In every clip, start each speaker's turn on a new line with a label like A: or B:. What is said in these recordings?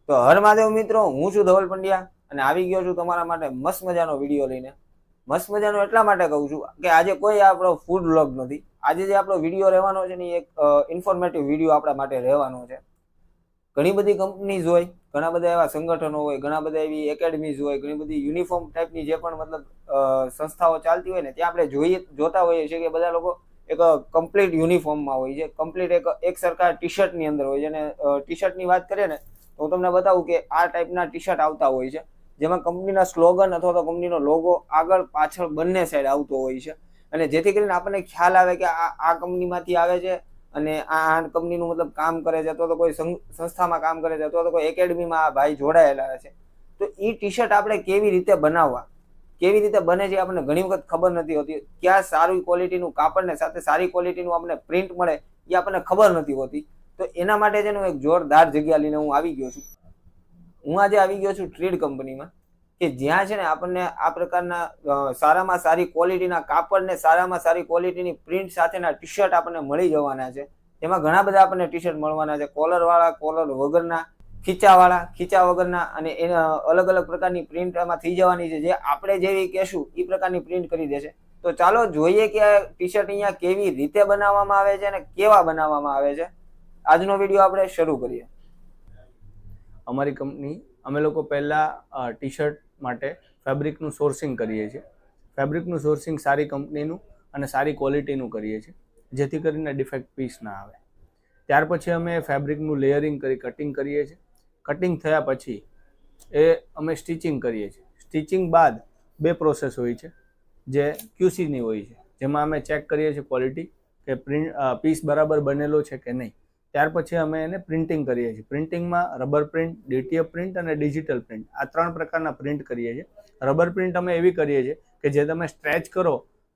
A: તો હર મહાદેવ મિત્રો, હું છું ધવલ પંડ્યા અને આવી ગયો છું તમારા માટે મસ્ત મજાનો વિડીયો લઈને. મસ્ત મજાનો એટલા માટે કહું છું કે આજે કોઈ આપણો ફૂડ વ્લોગ નથી. આજે જે આપણો વિડીયો રહેવાનો છે ને એક ઇન્ફોર્મેટિવ વિડીયો આપણા માટે રહેવાનો છે. ઘણી બધી કંપનીઝ હોય, ઘણા બધા એવા સંગઠનો હોય, ઘણા બધા એવી એકેડમીઝ હોય, ઘણી બધી યુનિફોર્મ ટાઈપની જે પણ મતલબ સંસ્થાઓ ચાલતી હોય ને ત્યાં આપણે જોતા હોઈએ છીએ કે બધા લોકો એક કમ્પ્લીટ યુનિફોર્મમાં હોય છે, કમ્પ્લીટ એક સરખા ટી શર્ટની અંદર હોય છે. અને ટી શર્ટની વાત કરીએ ને તો હું તમને બતાવું કે આ ટાઈપના ટી શર્ટ આવતા હોય છે, જેમાં કંપનીના સ્લોગન અથવા તો કંપનીનો લોગો આગળ પાછળ બંને સાઈડ આવતો હોય છે. અને જેથી કરીને આપણને ખ્યાલ આવે કે આ કંપનીમાંથી આવે છે અને આ કંપનીનું મતલબ કામ કરે છે, અથવા તો કોઈ સંસ્થામાં કામ કરે છે, અથવા તો કોઈ એકેડમીમાં આ ભાઈ જોડાયેલા છે. તો એ ટી શર્ટ આપણે કેવી રીતે બનાવવા, કેવી રીતે બને છે આપણને ઘણી વખત ખબર નથી હોતી. ક્યાં સારી ક્વોલિટીનું કાપડ ને સાથે સારી ક્વોલિટીનું આપણને પ્રિન્ટ મળે એ આપણને ખબર નથી હોતી. તો એના માટે છે ને એક જોરદાર જગ્યા લઈને હું આવી ગયો છું. હું આજે આવી ગયો છું ટ્રીડ કંપનીમાં, કે જ્યાં છે ને આપણને આ પ્રકારના સારામાં સારી ક્વોલિટીના કાપડ ને સારામાં સારી ક્વોલિટીની પ્રિન્ટ સાથેના ટી શર્ટ આપણને મળી જવાના છે. એમાં ઘણા બધા આપણને ટી શર્ટ મળવાના છે, કોલરવાળા, કોલર વગરના, ખીચાવાળા, ખીચા વગરના, અને એના અલગ અલગ પ્રકારની પ્રિન્ટ એમાં થઈ જવાની છે. જે આપણે જેવી કહેશું એ પ્રકારની પ્રિન્ટ કરી દેશે. તો ચાલો જોઈએ કે આ ટી શર્ટ અહીંયા કેવી રીતે બનાવવામાં આવે છે અને કેવા બનાવવામાં આવે છે. આજનો વિડીયો આપણે શરૂ કરીએ.
B: અમારી કંપની અમે લોકો પહેલાં ટી શર્ટ માટે ફેબ્રિકનું સોર્સિંગ કરીએ છીએ. ફેબ્રિકનું સોર્સિંગ સારી કંપનીનું અને સારી ક્વોલિટીનું કરીએ છીએ, જેથી કરીને ડિફેક્ટ પીસ ના આવે. ત્યાર પછી અમે ફેબ્રિકનું લેયરિંગ કરી કટિંગ કરીએ છીએ. કટિંગ થયા પછી એ અમે સ્ટિચિંગ કરીએ છીએ. સ્ટિચિંગ બાદ 2 પ્રોસેસ હોય છે, જે QCની હોય છે, જેમાં અમે ચેક કરીએ છીએ ક્વોલિટી કે પીસ બરાબર બનેલો છે કે નહીં. ત્યાર પછી અમે એને પ્રિન્ટિંગ કરીએ છીએ. પ્રિન્ટિંગમાં રબર પ્રિન્ટ, DTF પ્રિન્ટ અને ડિજિટલ પ્રિન્ટ, આ 3 પ્રકારના પ્રિન્ટ કરીએ છીએ. રબર પ્રિન્ટ અમે એવી કરીએ છીએ કે જે તમે સ્ટ્રેચ કરો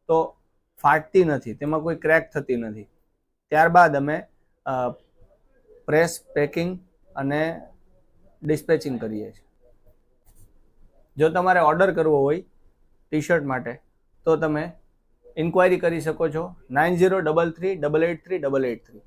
B: તો ફાટતી નથી, તેમાં કોઈ ક્રેક થતી નથી. ત્યારબાદ અમે પ્રેસ, પેકિંગ અને ડિસ્પેચિંગ કરીએ છીએ. જો તમારે ઓર્ડર કરવો હોય ટી શર્ટ માટે તો તમે ઇન્ક્વાયરી કરી શકો છો 9033883883.